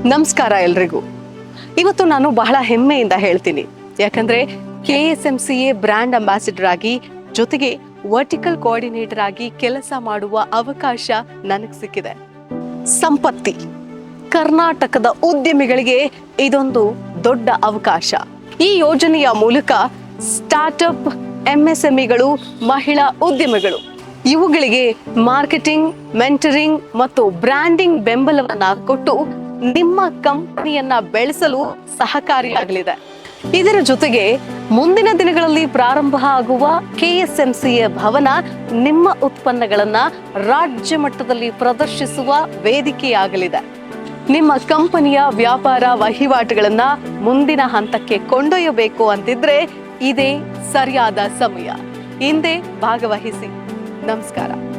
ನಮಸ್ಕಾರ ಎಲ್ರಿಗೂ. ಇವತ್ತು ನಾನು ಬಹಳ ಹೆಮ್ಮೆಯಿಂದ ಹೇಳ್ತೀನಿ, ಯಾಕಂದ್ರೆ KSMCA ಬ್ರ್ಯಾಂಡ್ ಅಂಬಾಸಿಡರ್ ಆಗಿ ಜೊತೆಗೆ ವರ್ಟಿಕಲ್ ಕೋಆರ್ಡಿನೇಟರ್ ಆಗಿ ಕೆಲಸ ಮಾಡುವ ಅವಕಾಶ ನನಗೆ ಸಿಕ್ಕಿದೆ. ಸಂಪತ್ತಿ ಕರ್ನಾಟಕದ ಉದ್ಯಮಿಗಳಿಗೆ ಇದೊಂದು ದೊಡ್ಡ ಅವಕಾಶ. ಈ ಯೋಜನೆಯ ಮೂಲಕ ಸ್ಟಾರ್ಟ್ಅಪ್, MSMEಗಳು, ಮಹಿಳಾ ಉದ್ಯಮಿಗಳು ಇವುಗಳಿಗೆ ಮಾರ್ಕೆಟಿಂಗ್, ಮೆಂಟರಿಂಗ್ ಮತ್ತು ಬ್ರ್ಯಾಂಡಿಂಗ್ ಬೆಂಬಲವನ್ನ ಕೊಟ್ಟು ನಿಮ್ಮ ಕಂಪನಿಯನ್ನ ಬೆಳೆಸಲು ಸಹಕಾರಿಯಾಗಲಿದೆ. ಇದರ ಜೊತೆಗೆ ಮುಂದಿನ ದಿನಗಳಲ್ಲಿ ಪ್ರಾರಂಭ ಆಗುವ KSMCA ಭವನ ನಿಮ್ಮ ಉತ್ಪನ್ನಗಳನ್ನ ರಾಜ್ಯ ಮಟ್ಟದಲ್ಲಿ ಪ್ರದರ್ಶಿಸುವ ವೇದಿಕೆಯಾಗಲಿದೆ. ನಿಮ್ಮ ಕಂಪನಿಯ ವ್ಯಾಪಾರ ವಹಿವಾಟುಗಳನ್ನ ಮುಂದಿನ ಹಂತಕ್ಕೆ ಕೊಂಡೊಯ್ಯಬೇಕು ಅಂತಿದ್ರೆ ಇದೇ ಸರಿಯಾದ ಸಮಯ. ಹಿಂದೆ ಭಾಗವಹಿಸಿ. ನಮಸ್ಕಾರ.